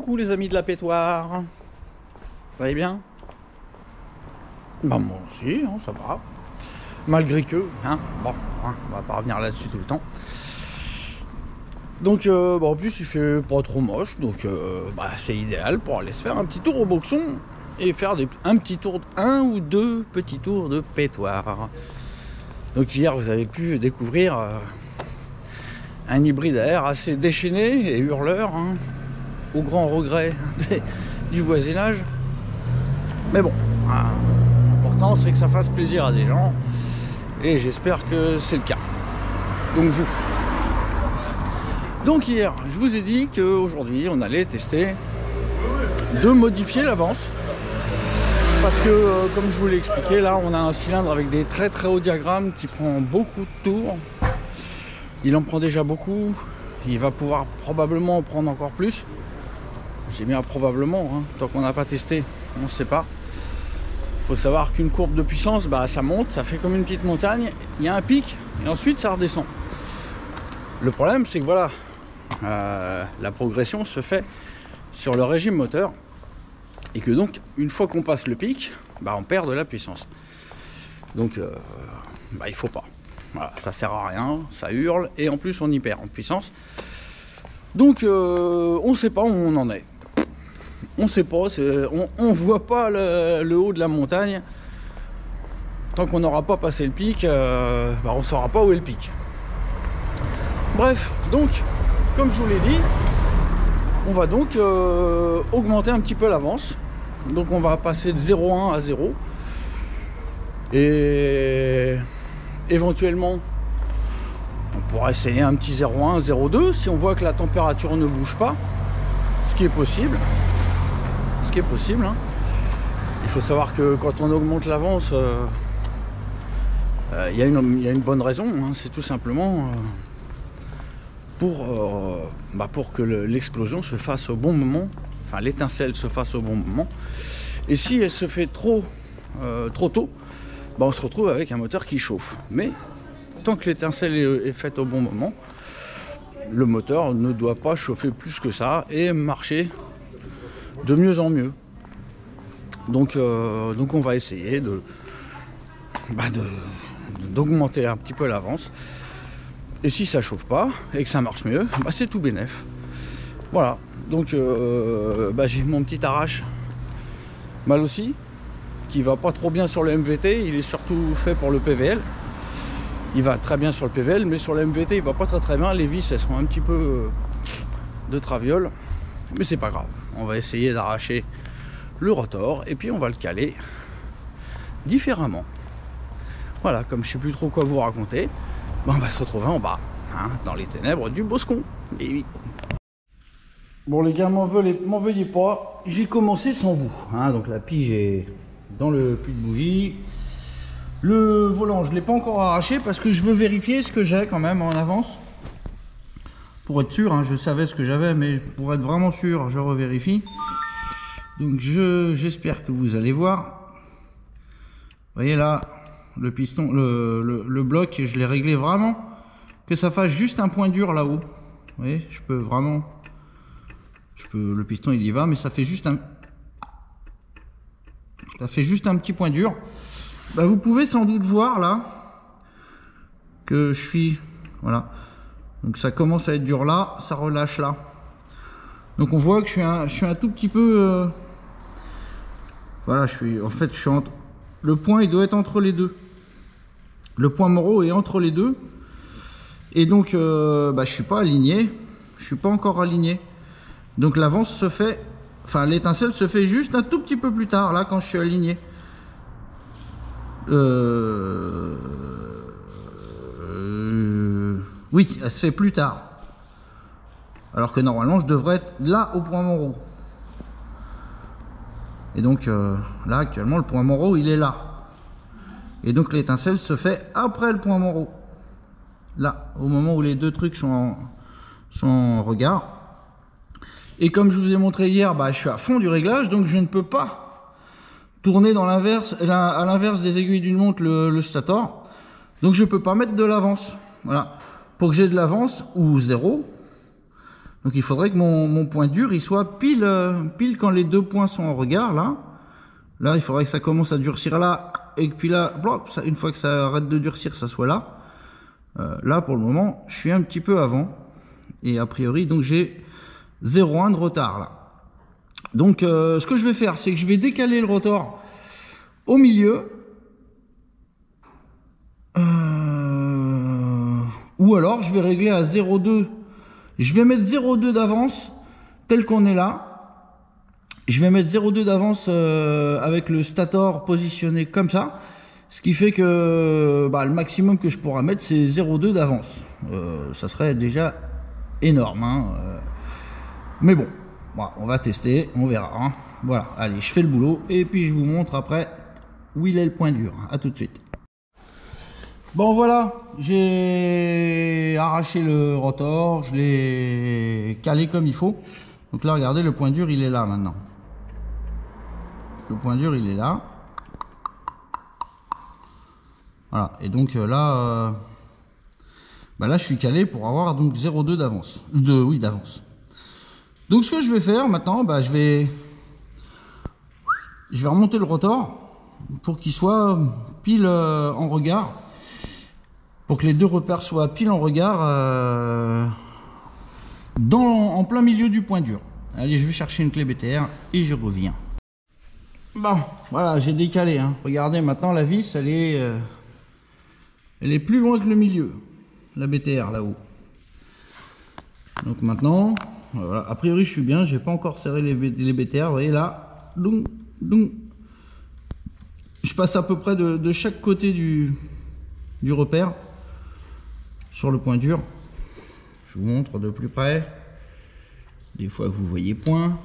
Coucou les amis de la pétoire. Vous allez bien? Bah moi aussi, hein, ça va. Malgré que, hein, bon, hein, on va pas revenir là-dessus tout le temps. Donc en plus il fait pas trop moche, donc c'est idéal pour aller se faire un petit tour au boxon et faire un ou deux petits tours de pétoire. Donc hier vous avez pu découvrir un hybride à air assez déchaîné et hurleur, hein, au grand regret du voisinage. Mais bon, l'important c'est que ça fasse plaisir à des gens et j'espère que c'est le cas. Donc vous. Donc hier, je vous ai dit qu'aujourd'hui on allait tester de modifier l'avance. Parce que, comme je vous l'ai expliqué, là on a un cylindre avec des très très hauts diagrammes qui prend beaucoup de tours. Il en prend déjà beaucoup. Il va pouvoir probablement en prendre encore plus. J'ai mis un probablement, hein, tant qu'on n'a pas testé, on ne sait pas. Il faut savoir qu'une courbe de puissance, ça monte, ça fait comme une petite montagne. Il y a un pic et ensuite ça redescend. Le problème c'est que voilà, la progression se fait sur le régime moteur. Et que donc, une fois qu'on passe le pic, on perd de la puissance. Donc, il faut pas. Voilà, ça sert à rien, ça hurle, et en plus on y perd en puissance. Donc, on ne sait pas où on en est. On ne sait pas, on voit pas le haut de la montagne. Tant qu'on n'aura pas passé le pic, on ne saura pas où est le pic. Bref, donc, comme je vous l'ai dit, on va donc augmenter un petit peu l'avance. Donc on va passer de 0,1 à 0. Et éventuellement, on pourra essayer un petit 0,1, 0,2 si on voit que la température ne bouge pas. Ce qui est possible. Hein. Il faut savoir que quand on augmente l'avance, il y a une bonne raison. Hein. C'est tout simplement... pour que l'explosion se fasse au bon moment, enfin l'étincelle se fasse au bon moment. Et si elle se fait trop tôt, on se retrouve avec un moteur qui chauffe. Mais tant que l'étincelle est faite au bon moment, le moteur ne doit pas chauffer plus que ça et marcher de mieux en mieux. Donc on va essayer d'augmenter un petit peu l'avance. Et si ça chauffe pas et que ça marche mieux, c'est tout bénef. Voilà, donc j'ai mon petit arrache mal aussi, qui va pas trop bien sur le MVT, il est surtout fait pour le PVL. Il va très bien sur le PVL, mais sur le MVT il va pas très bien, les vis elles sont un petit peu de traviole, mais c'est pas grave. On va essayer d'arracher le rotor et puis on va le caler différemment. Voilà, comme je sais plus trop quoi vous raconter, on va se retrouver en bas, hein, dans les ténèbres du Boscon. Et oui. Bon les gars, m'en veuillez pas, j'ai commencé sans vous. Hein, donc la pige est dans le puits de bougie. Le volant, je ne l'ai pas encore arraché parce que je veux vérifier ce que j'ai quand même en avance. Pour être sûr, hein, je savais ce que j'avais, mais pour être vraiment sûr, je revérifie. Donc j'espère que vous allez voir. Vous voyez là, le piston, le bloc, je l'ai réglé vraiment que ça fasse juste un point dur là-haut. Vous voyez, le piston il y va, mais ça fait juste un petit point dur. Vous pouvez sans doute voir là que je suis, voilà, donc ça commence à être dur là, ça relâche là. Donc on voit que je suis un tout petit peu, voilà, je suis entre, le point il doit être entre les deux. Le point Moreau est entre les deux. Et donc, je suis pas aligné. Je suis pas encore aligné. Donc l'avance se fait... Enfin, l'étincelle se fait juste un tout petit peu plus tard, là, quand je suis aligné. Oui, elle se fait plus tard. Alors que normalement, je devrais être là, au point Moreau. Et donc, là, actuellement, le point Moreau, il est là. Et donc l'étincelle se fait après le point Moreau. Là, au moment où les deux trucs sont en regard. Et comme je vous ai montré hier, je suis à fond du réglage, donc je ne peux pas tourner dans l'inverse, à l'inverse des aiguilles d'une montre le stator. Donc je ne peux pas mettre de l'avance. Voilà. Pour que j'ai de l'avance ou zéro, Donc il faudrait que mon point dur il soit pile quand les deux points sont en regard là. Là il faudrait que ça commence à durcir là et que puis là, une fois que ça arrête de durcir, ça soit là. Là pour le moment je suis un petit peu avant et a priori donc j'ai 0,1 de retard là. Donc ce que je vais faire c'est que je vais décaler le rotor au milieu. Ou alors je vais régler à 0,2. Je vais mettre 0,2 d'avance tel qu'on est là. Je vais mettre 0,2 d'avance avec le stator positionné comme ça. Ce qui fait que le maximum que je pourrais mettre c'est 0,2 d'avance. Ça serait déjà énorme. Hein. Mais bon, on va tester, on verra. Hein. Voilà, allez, je fais le boulot et puis je vous montre après où il est le point dur. À tout de suite. Bon voilà, j'ai arraché le rotor, je l'ai calé comme il faut. Donc là regardez, le point dur il est là maintenant. Le point dur il est là. Voilà, et donc là, là je suis calé pour avoir donc 0,2 d'avance. Oui, d'avance. Donc ce que je vais faire maintenant, je vais remonter le rotor pour qu'il soit pile en regard. Pour que les deux repères soient pile en regard en plein milieu du point dur. Allez, je vais chercher une clé BTR et je reviens. Bon, voilà, j'ai décalé. Hein. Regardez, maintenant la vis, elle est plus loin que le milieu. La BTR là-haut. Donc maintenant, voilà, a priori je suis bien. J'ai pas encore serré les BTR. Vous voyez là, doum, doum. Je passe à peu près de chaque côté du repère. Sur le point dur, je vous montre de plus près. Des fois que vous voyez point,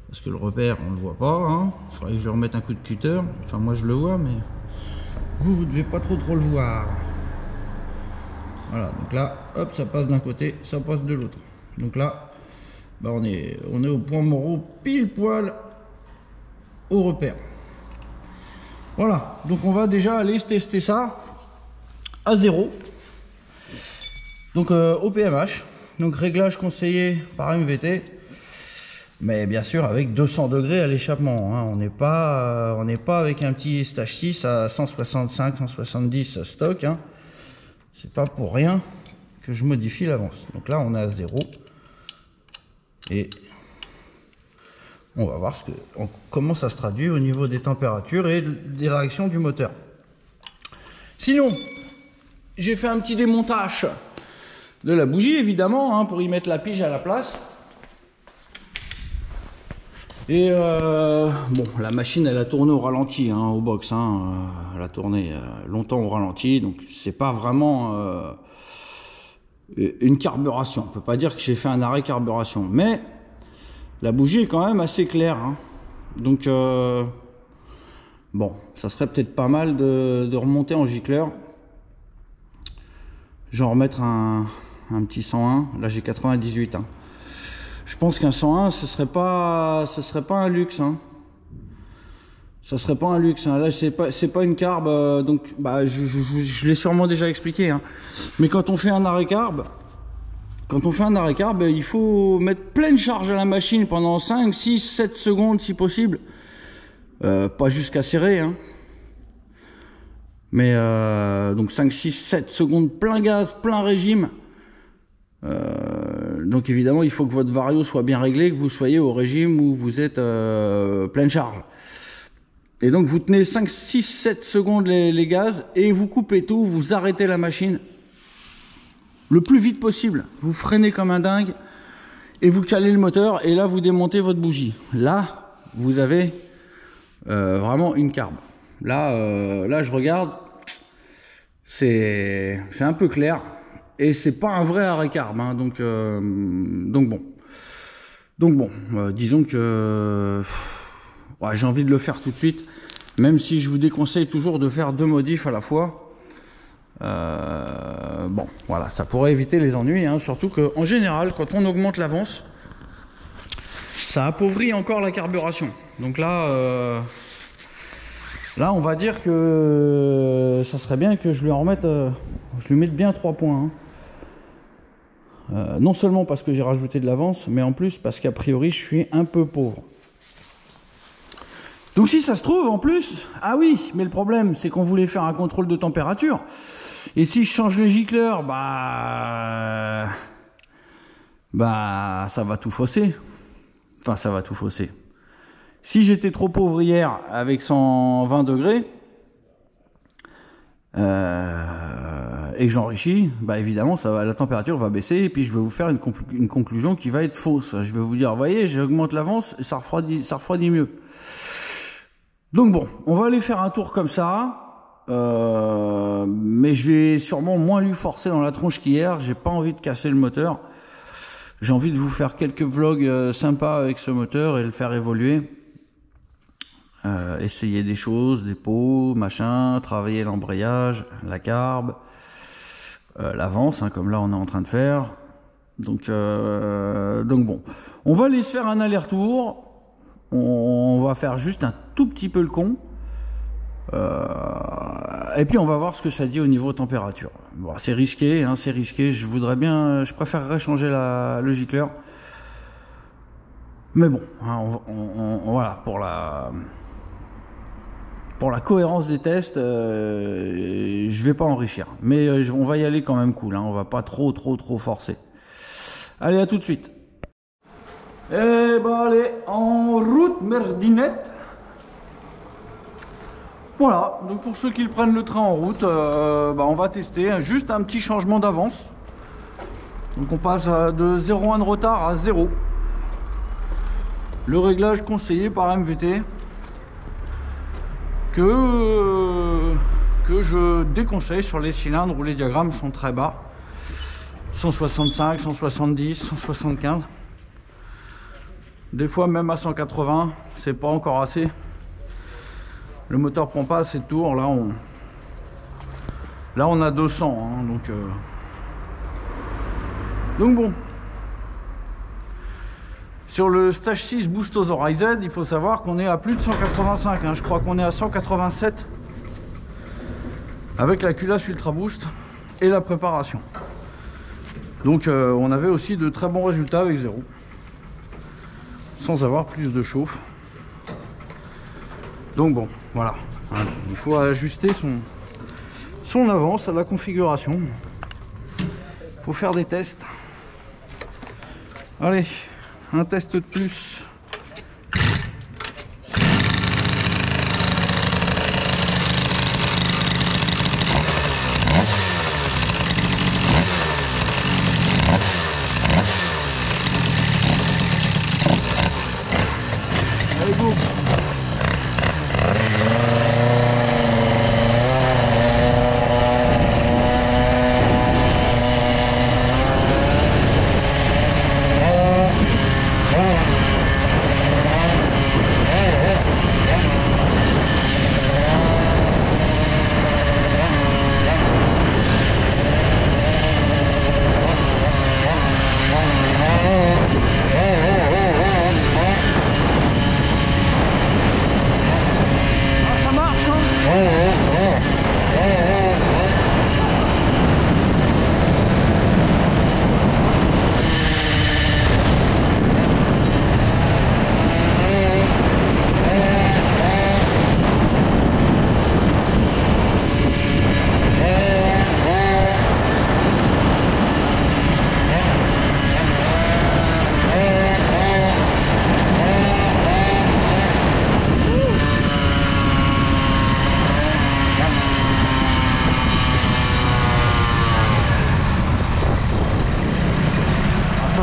parce que le repère on le voit pas. Hein. Il faudrait que je remette un coup de cutter. Enfin moi je le vois, mais vous devez pas trop le voir. Voilà, donc là, hop, ça passe d'un côté, ça passe de l'autre. Donc là, on est au point moro, pile poil au repère. Voilà, donc on va déjà aller tester ça à 0. Donc au PMH, donc réglage conseillé par MVT, mais bien sûr avec 200 degrés à l'échappement. Hein. On n'est pas avec un petit stage 6 à 165, 170 stock. Hein. C'est pas pour rien que je modifie l'avance. Donc là on est à 0 et on va voir comment ça se traduit au niveau des températures et des réactions du moteur. Sinon, j'ai fait un petit démontage de la bougie évidemment, hein, pour y mettre la pige à la place. Et bon, la machine elle a tourné au ralenti, hein, au box. Hein, elle a tourné longtemps au ralenti, donc c'est pas vraiment une carburation. On peut pas dire que j'ai fait un arrêt carburation, mais la bougie est quand même assez claire. Hein. Donc bon, ça serait peut-être pas mal de remonter en gicleur. Je vais en remettre un petit 101. Là j'ai 98. Hein. Je pense qu'un 101 ce serait pas un luxe. Hein. Ça serait pas un luxe. Hein. Là c'est pas une carbe. Donc je l'ai sûrement déjà expliqué. Hein. Mais quand on fait un arrêt carbe, il faut mettre pleine charge à la machine pendant 5, 6, 7 secondes si possible. Pas jusqu'à serrer. Hein. Mais donc 5, 6, 7 secondes plein gaz, plein régime. Donc évidemment il faut que votre vario soit bien réglé, que vous soyez au régime où vous êtes pleine charge. Et donc vous tenez 5, 6, 7 secondes les gaz et vous coupez tout, vous arrêtez la machine le plus vite possible. Vous freinez comme un dingue et vous calez le moteur et là vous démontez votre bougie. Là vous avez vraiment une carbe. Là je regarde, c'est un peu clair et c'est pas un vrai arrêt carbe. Hein, donc bon, disons que ouais, j'ai envie de le faire tout de suite, même si je vous déconseille toujours de faire 2 modifs à la fois. Bon, voilà, ça pourrait éviter les ennuis, hein, surtout qu'en général, quand on augmente l'avance, ça appauvrit encore la carburation. Donc là, on va dire que ça serait bien que je lui en remette, je lui mette bien 3 points. Hein. Non seulement parce que j'ai rajouté de l'avance, mais en plus parce qu'a priori je suis un peu pauvre. Donc si ça se trouve en plus, ah oui, mais le problème c'est qu'on voulait faire un contrôle de température. Et si je change les gicleurs, bah ça va tout fausser. Enfin ça va tout fausser. Si j'étais trop pauvre hier avec 120 degrés, et que j'enrichis, bah évidemment la température va baisser et puis je vais vous faire une conclusion qui va être fausse. Je vais vous dire, vous voyez, j'augmente l'avance et ça refroidit mieux. Donc bon, on va aller faire un tour comme ça, mais je vais sûrement moins lui forcer dans la tronche qu'hier. J'ai pas envie de casser le moteur. J'ai envie de vous faire quelques vlogs sympas avec ce moteur et le faire évoluer. Essayer des choses, des pots, machin, travailler l'embrayage, la carbe, l'avance, hein, comme là on est en train de faire. Donc bon, on va aller se faire un aller-retour. On va faire juste un tout petit peu le con. Et puis on va voir ce que ça dit au niveau température. Bon, c'est risqué, hein, c'est risqué. Je préférerais changer le gicleur. Mais bon, hein, voilà, pour la cohérence des tests, je vais pas enrichir. Mais on va y aller quand même cool, hein, on va pas trop forcer. Allez, à tout de suite. Et bah allez, en route merdinette. Voilà, donc pour ceux qui prennent le train en route, on va tester juste un petit changement d'avance. Donc on passe de 0,1 de retard à 0. Le réglage conseillé par MVT que je déconseille sur les cylindres où les diagrammes sont très bas. 165, 170, 175. Des fois même à 180, c'est pas encore assez. Le moteur prend pas assez de tours. Là on a 200, hein, donc bon. Sur le Stage 6 Boost Authorized, il faut savoir qu'on est à plus de 185, hein. Je crois qu'on est à 187 avec la culasse Ultra Boost et la préparation. Donc on avait aussi de très bons résultats avec 0, sans avoir plus de chauffe. Donc bon, voilà, il faut ajuster son avance à la configuration. Il faut faire des tests. Allez, un test de plus. Allez, go.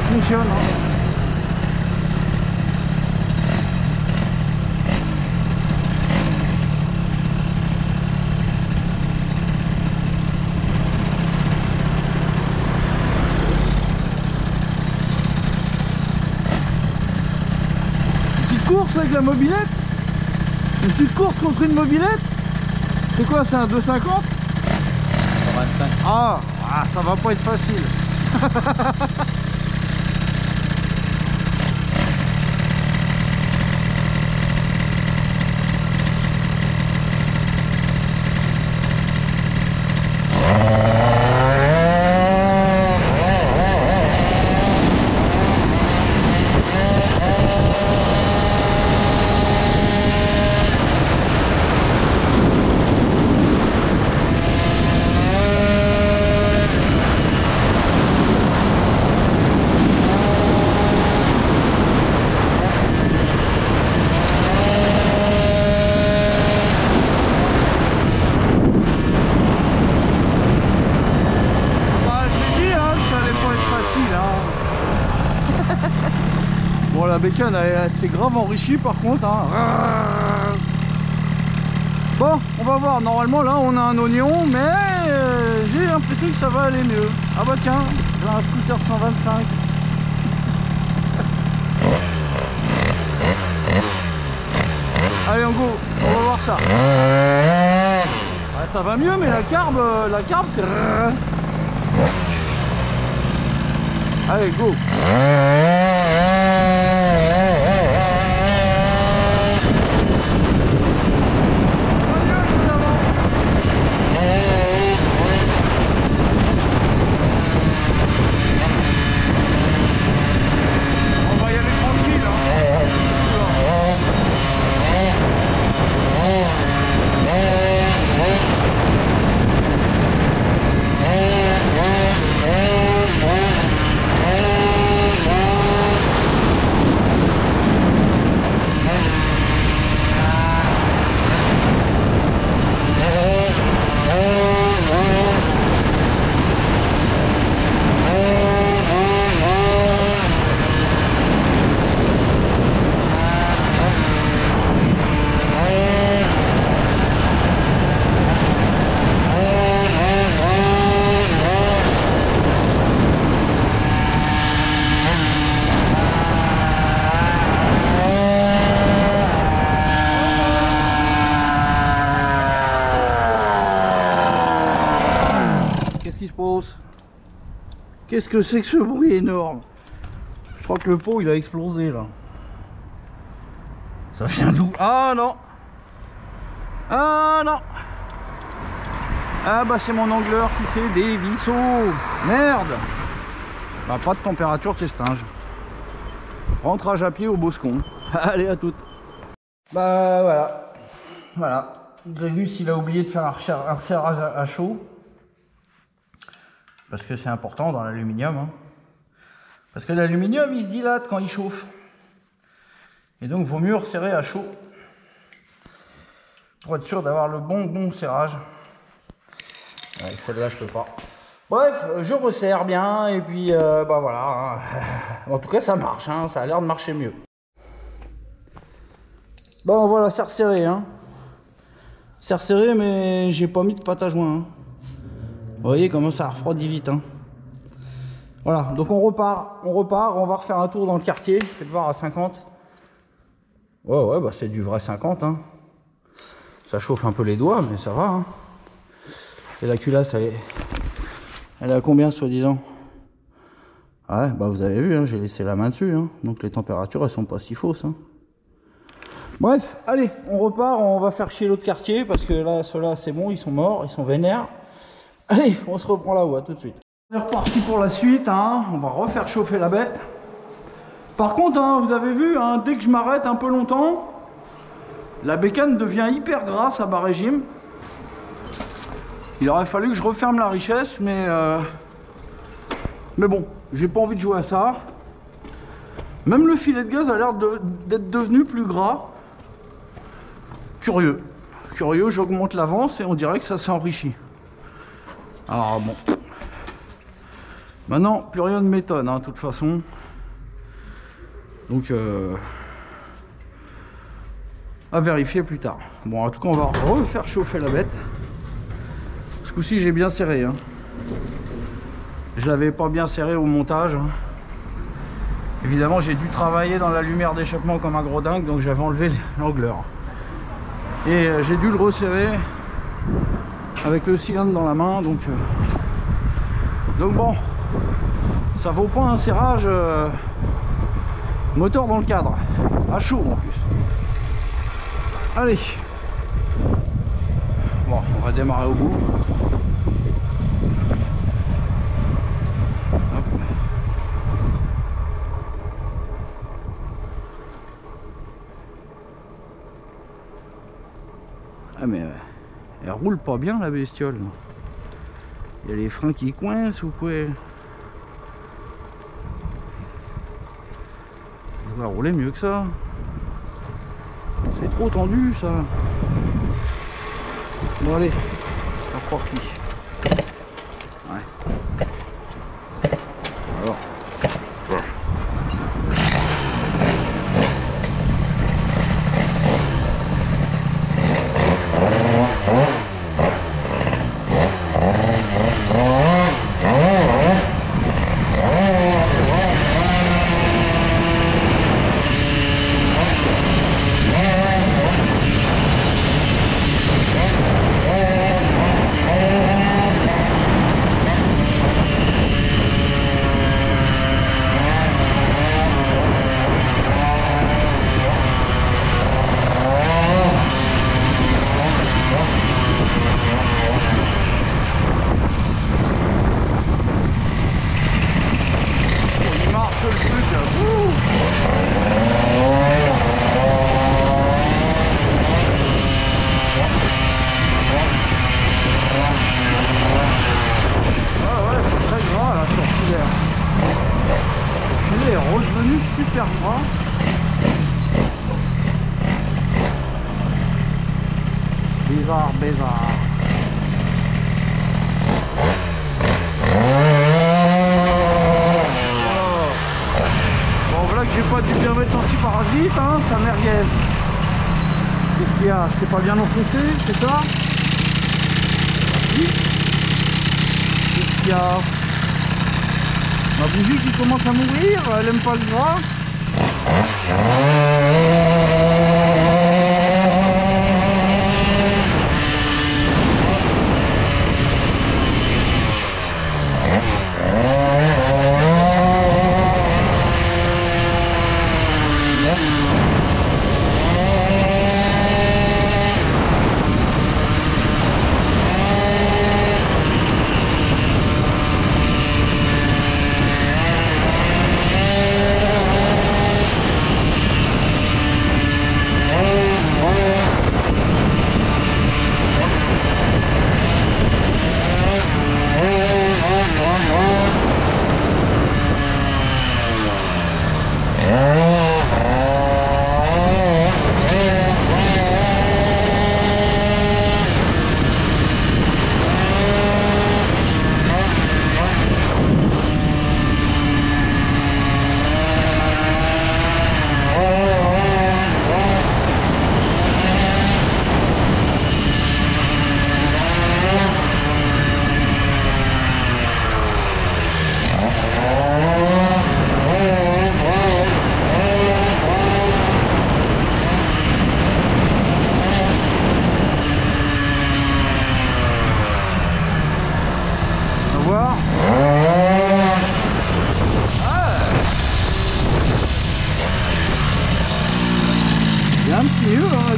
Fonctionne, hein. Une petite course avec la mobilette. Une petite course contre une mobilette. C'est quoi, c'est un 250? 125. Ah, ça va pas être facile. bécane c'est grave enrichi par contre hein. Bon, on va voir, normalement là on a un oignon, mais j'ai l'impression que ça va aller mieux. Ah bah tiens, j'ai un scooter 125. Allez on go, on va voir ça. Ouais, ça va mieux, mais la carbe c'est... Allez go. Qu'est-ce que c'est que ce bruit énorme? Je crois que le pot il a explosé là. Ça vient d'où? Ah non! Ah non! Ah bah c'est mon angleur qui s'est dévissé. Merde! Bah pas de température testinge. Rentrage à pied au Boscon. Allez à toutes. Bah voilà. Voilà. Grégus il a oublié de faire un serrage à chaud. Parce que c'est important dans l'aluminium. Hein. Parce que l'aluminium il se dilate quand il chauffe. Et donc vaut mieux resserrer à chaud. Pour être sûr d'avoir le bon serrage. Avec celle-là je peux pas. Bref, je resserre bien et puis bah voilà. Hein. En tout cas ça marche, hein. Ça a l'air de marcher mieux. Bon voilà, c'est resserré. Hein. C'est resserré mais j'ai pas mis de pâte à joint. Hein. Vous voyez comment ça refroidit vite. Hein. Voilà, donc on repart, on va refaire un tour dans le quartier. Faites voir à 50. Ouais, bah c'est du vrai 50. Hein. Ça chauffe un peu les doigts, mais ça va. Hein. Et la culasse, elle est à combien, soi-disant? Ouais, bah vous avez vu, hein, j'ai laissé la main dessus. Hein. Donc les températures, elles sont pas si fausses. Hein. Bref, allez, on repart, on va faire chier l'autre quartier, parce que là, ceux-là, c'est bon, ils sont morts, ils sont vénères. Allez, on se reprend là-haut, à tout de suite. On est reparti pour la suite, hein. On va refaire chauffer la bête. Par contre, hein, vous avez vu, hein, dès que je m'arrête un peu longtemps, la bécane devient hyper grasse à bas régime. Il aurait fallu que je referme la richesse, mais bon, j'ai pas envie de jouer à ça. Même le filet de gaz a l'air d'être devenu plus gras. Curieux. Curieux, j'augmente l'avance et on dirait que ça s'est enrichi. Alors bon. Maintenant, plus rien ne m'étonne, hein, de toute façon. Donc, à vérifier plus tard. Bon, en tout cas, on va refaire chauffer la bête. Ce coup-ci, j'ai bien serré. Hein. Je l'avais pas bien serré au montage. Hein. Évidemment, j'ai dû travailler dans la lumière d'échappement comme un gros dingue, donc j'avais enlevé l'angleur. Et j'ai dû le resserrer avec le cylindre dans la main, donc bon, ça vaut pas un serrage moteur dans le cadre, à chaud en plus. Allez, bon, on va démarrer au bout. Hop. Ah mais elle roule pas bien la bestiole. Il y a les freins qui coincent ou quoi? Elle va rouler mieux que ça. C'est trop tendu ça. Bon allez, c'est reparti. Ouais. Alors. super froid. Bizarre, bizarre. Bon voilà que j'ai pas dû bien mettre anti-parasite, hein, ça merguez. Qu'est-ce qu'il y a? C'est pas bien enfoncé, c'est ça? Oui. Qu'est-ce qu'il y a? Ma bougie qui commence à mourir, elle aime pas le gras.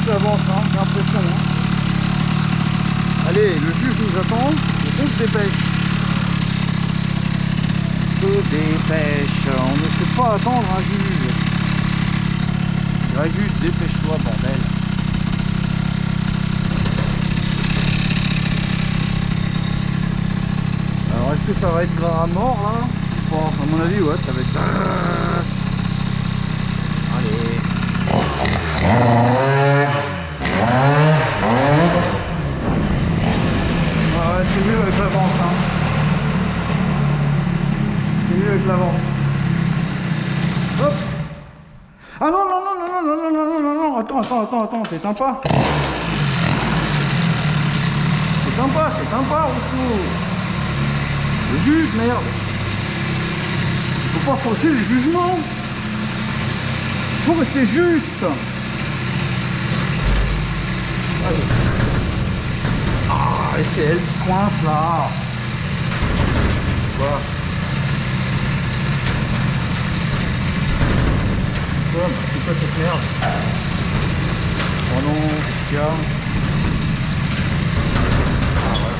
Avance, hein, j'ai l'impression. Hein. Allez, le juge nous attend, on se dépêche. On ne sait pas attendre un juge. Grégus, dépêche-toi, bordel. Alors, est-ce que ça va être gras à mort, là? Bon, à mon avis, ouais, ça va être... Allez. Ouais, c'est mieux avec l'avance, hein. C'est mieux avec l'avance. Hop. Ah non, non, non, non, non, non, non, non, non, non, attends, t'éteins pas. T'éteins pas, au secours. Le juge, merde. Faut pas forcer le jugement. Faut rester juste. Allez. Ah, et c'est elle qui coince là. Voilà. C'est quoi cette merde? Oh non, qu'est-ce qu'il y a? Ah voilà.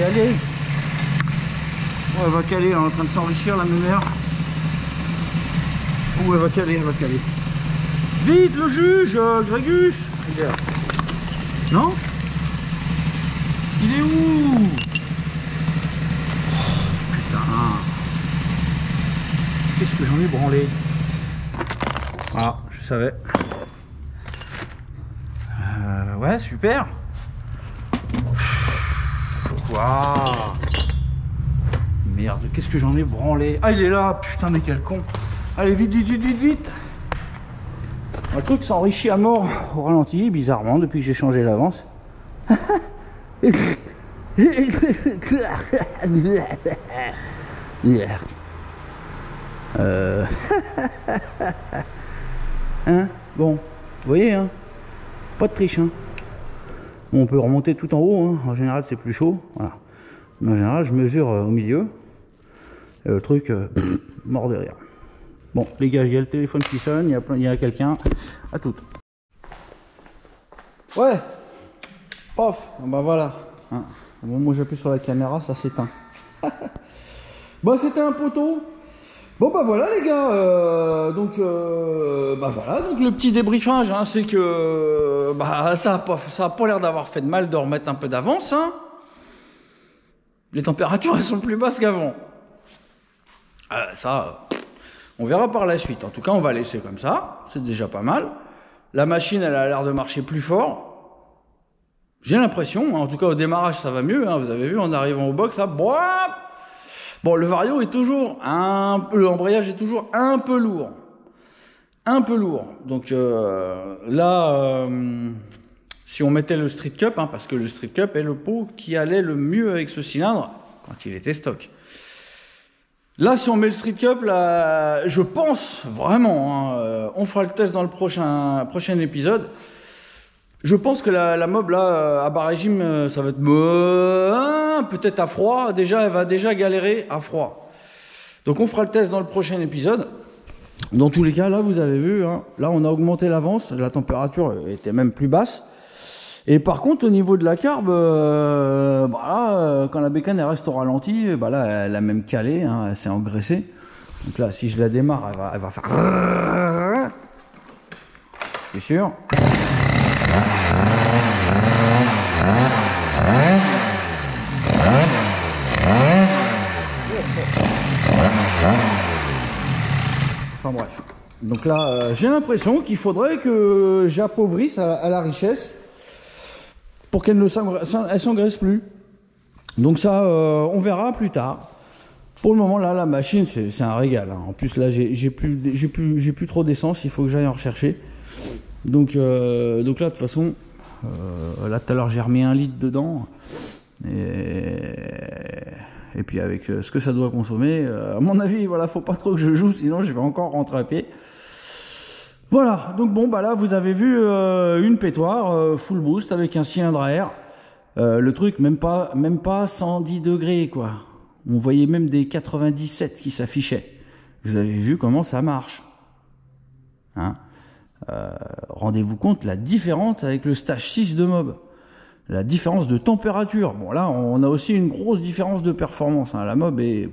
Allez. Oh, elle va caler, elle est en train de s'enrichir la mémère. Oh, elle va caler. Vite le juge, Grégus. Non? Il est où? Qu'est-ce que j'en ai branlé? Ah, je savais. Ouais, super. Waouh. Merde, qu'est-ce que j'en ai branlé? Ah, il est là. Putain, mais quel con. Allez, vite. Le truc s'enrichit à mort au ralenti, bizarrement, depuis que j'ai changé l'avance. Hein, bon, vous voyez, hein, pas de triche, hein. Bon, on peut remonter tout en haut, hein. En général c'est plus chaud, voilà. Mais en général je mesure au milieu, et le truc mort de rire. Bon les gars, il y a le téléphone qui sonne, il y a quelqu'un, à tout. Ouais, paf, bah voilà, hein. Bon, moi j'appuie sur la caméra, ça s'éteint. Bah c'était un poteau. Bon bah voilà les gars, bah voilà, donc le petit débriefage, hein, c'est que bah ça a pas l'air d'avoir fait de mal de remettre un peu d'avance, hein. Les températures, elles sont plus basses qu'avant. Ça, on verra par la suite. En tout cas, on va laisser comme ça. C'est déjà pas mal. La machine, elle a l'air de marcher plus fort. J'ai l'impression, en tout cas au démarrage, ça va mieux. Vous avez vu, en arrivant au box, ça... Bon, le Vario est toujours l'embrayage est toujours un peu lourd. Un peu lourd. Donc là, si on mettait le Street Cup, parce que le Street Cup est le pot qui allait le mieux avec ce cylindre quand il était stock. Là, si on met le Street Cup, là, je pense vraiment, on fera le test dans le prochain épisode. Je pense que la mob là, à bas régime, ça va être peut-être à froid. Déjà, elle va déjà galérer à froid. Donc on fera le test dans le prochain épisode. Dans tous les cas, là, vous avez vu, là, on a augmenté l'avance. La température était même plus basse. Et par contre, au niveau de la carbe, quand la bécane elle reste au ralenti, là, elle a même calé, elle s'est engraissée. Donc là, si je la démarre, elle va faire... Je suis sûr. Enfin bref. Donc là, j'ai l'impression qu'il faudrait que j'appauvrisse à la richesse pour qu'elle ne s'engraisse plus. Donc ça, on verra plus tard. Pour le moment, là, la machine, c'est un régal. En plus, là, j'ai plus trop d'essence. Il faut que j'aille en rechercher. Donc là, de toute façon, là, tout à l'heure, j'ai remis 1 litre dedans. Et puis avec ce que ça doit consommer, à mon avis, voilà, faut pas trop que je joue, sinon je vais encore rentrer à pied. Voilà, donc bon, là, vous avez vu une pétoire full boost avec un cylindre à air. Le truc, même pas 110 degrés, quoi. On voyait même des 97 qui s'affichaient. Vous avez vu comment ça marche. Rendez-vous compte la différence avec le stage 6 de mob. La différence de température. Bon, là, on a aussi une grosse différence de performance. La mob est...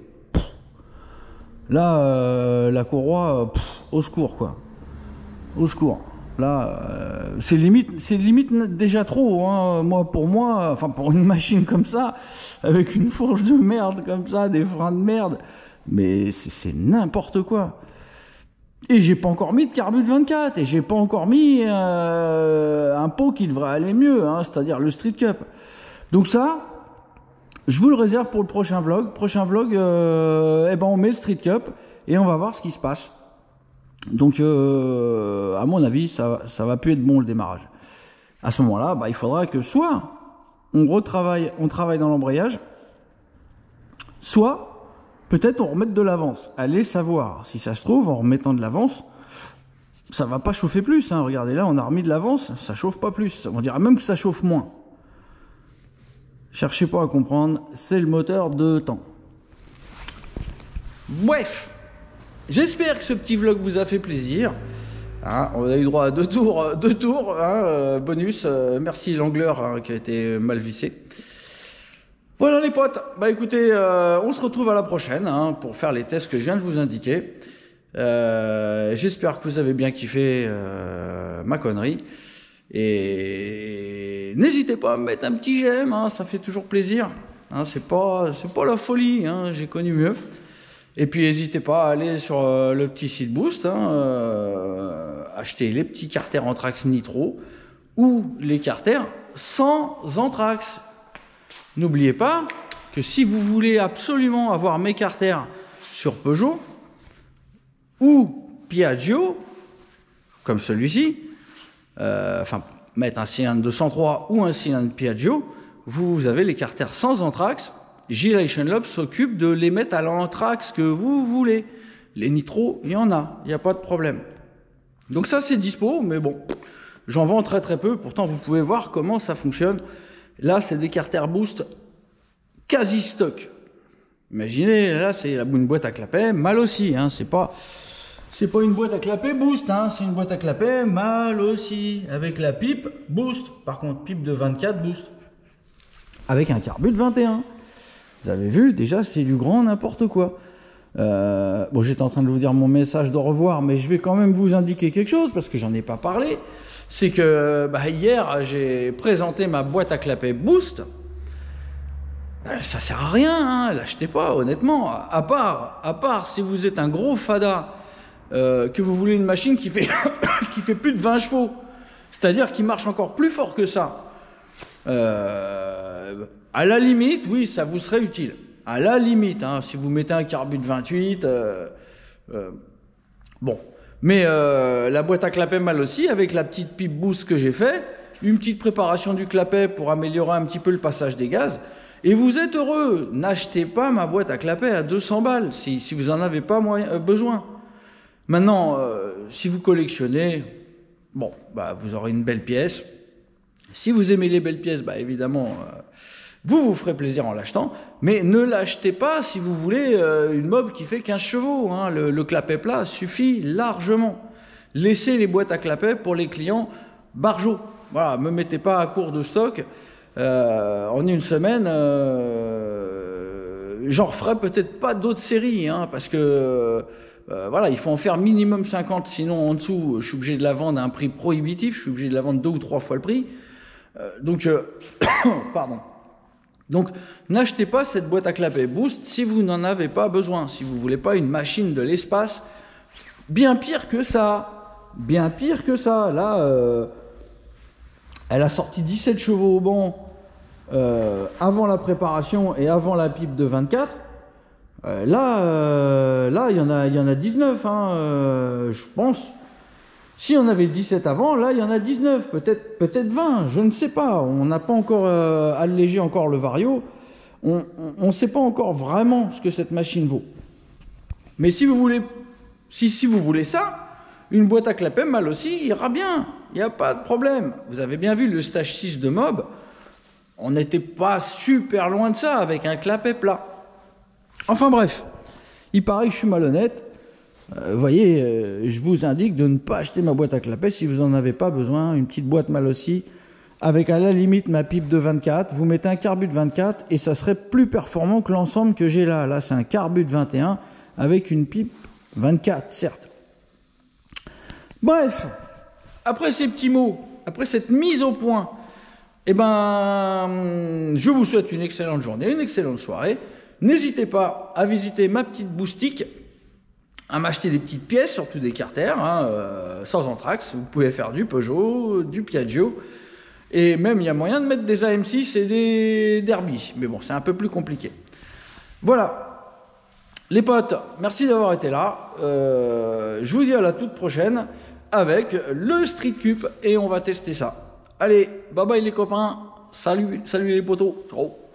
Là, la courroie, au secours, quoi. Au secours. Là, c'est limite déjà trop. Pour moi, enfin, pour une machine comme ça, avec une fourche de merde comme ça, des freins de merde, mais c'est n'importe quoi. Et j'ai pas encore mis de carbu de 24, et j'ai pas encore mis un pot qui devrait aller mieux, c'est-à-dire le Street Cup. Donc ça, je vous le réserve pour le prochain vlog. Prochain vlog, on met le Street Cup et on va voir ce qui se passe. Donc, à mon avis, ça va plus être bon le démarrage. À ce moment-là, il faudra que soit on travaille dans l'embrayage, soit peut-être on remette de l'avance. Allez savoir, si ça se trouve, en remettant de l'avance, ça va pas chauffer plus. Regardez là, on a remis de l'avance, ça chauffe pas plus. On dirait même que ça chauffe moins. Cherchez pas à comprendre, c'est le moteur de temps. Bref, j'espère que ce petit vlog vous a fait plaisir. On a eu droit à deux tours, bonus. Merci l'angleur qui a été mal vissé. Voilà les potes, écoutez, on se retrouve à la prochaine pour faire les tests que je viens de vous indiquer. J'espère que vous avez bien kiffé ma connerie. Et n'hésitez pas à me mettre un petit j'aime, ça fait toujours plaisir. C'est pas la folie, j'ai connu mieux. Et puis n'hésitez pas à aller sur le petit site Boost, acheter les petits carters Anthrax Nitro ou les carters sans Anthrax. N'oubliez pas que si vous voulez absolument avoir mes carters sur Peugeot ou Piaggio, comme celui-ci, mettre un cylindre de 103 ou un cylindre Piaggio, vous avez les carters sans Anthrax. Gilation Lab s'occupe de les mettre à l'Anthrax que vous voulez. Les nitros, il y en a, il n'y a pas de problème. Donc ça, c'est dispo, mais bon, j'en vends très très peu. Pourtant, vous pouvez voir comment ça fonctionne. Là, c'est des carters Boost quasi stock. Imaginez, là, c'est une boîte à clapet, mal aussi. C'est pas une boîte à clapet Boost, c'est une boîte à clapet mal aussi. Avec la pipe Boost. Par contre, pipe de 24 Boost. Avec un carbu de 21. Vous avez vu, déjà, c'est du grand n'importe quoi. Bon, j'étais en train de vous dire mon message de revoir, mais je vais quand même vous indiquer quelque chose, parce que j'en ai pas parlé. C'est que hier, j'ai présenté ma boîte à clapet Boost. ça sert à rien, hein, l'achetez pas, honnêtement. À part si vous êtes un gros fada, que vous voulez une machine qui fait, qui fait plus de 20 chevaux, c'est-à-dire qui marche encore plus fort que ça. À la limite, oui, ça vous serait utile. À la limite, hein, si vous mettez un carbu de 28, bon. Mais la boîte à clapet mal aussi, avec la petite pipe boost que j'ai fait, une petite préparation du clapet pour améliorer un petit peu le passage des gaz, et vous êtes heureux. N'achetez pas ma boîte à clapet à 200 balles si vous n'en avez pas besoin. Maintenant, si vous collectionnez, bon, bah, vous aurez une belle pièce. Si vous aimez les belles pièces, bah, évidemment, vous ferez plaisir en l'achetant. Mais ne l'achetez pas si vous voulez une mob qui fait 15 chevaux. Hein. Le clapet plat suffit largement. Laissez les boîtes à clapet pour les clients barjots. Voilà, me mettez pas à court de stock. En une semaine, j'en referai peut-être pas d'autres séries, hein, parce que voilà, il faut en faire minimum 50, sinon en dessous, je suis obligé de la vendre à un prix prohibitif, je suis obligé de la vendre 2 ou 3 fois le prix. Pardon. Donc, n'achetez pas cette boîte à clapet boost si vous n'en avez pas besoin, si vous ne voulez pas une machine de l'espace. Bien pire que ça. Bien pire que ça. Là, elle a sorti 17 chevaux au banc avant la préparation et avant la pipe de 24. Là, il y en a 19, hein, je pense. Si on avait 17 avant, là, il y en a 19, peut-être 20, je ne sais pas. On n'a pas encore allégé encore le vario. On ne sait pas encore vraiment ce que cette machine vaut. Mais si vous voulez, si vous voulez ça, une boîte à clapet mal aussi ira bien. Il n'y a pas de problème. Vous avez bien vu le stage 6 de Mob. On n'était pas super loin de ça avec un clapet plat. Enfin bref, il paraît que je suis malhonnête. Vous voyez, je vous indique de ne pas acheter ma boîte à clapet si vous n'en avez pas besoin. Une petite boîte mal aussi, avec à la limite ma pipe de 24. Vous mettez un carbu de 24 et ça serait plus performant que l'ensemble que j'ai là. Là, c'est un carbu de 21 avec une pipe 24, certes. Bref, après ces petits mots, après cette mise au point, eh ben, je vous souhaite une excellente journée, une excellente soirée. N'hésitez pas à visiter ma petite boutique, à m'acheter des petites pièces, surtout des carters, hein, sans anthrax. Vous pouvez faire du Peugeot, du Piaggio, et même il y a moyen de mettre des AM6 et des Derby. Mais bon, c'est un peu plus compliqué. Voilà, les potes, merci d'avoir été là. Je vous dis à la toute prochaine avec le Street Cup et on va tester ça. Allez, bye bye les copains, salut les potos, ciao.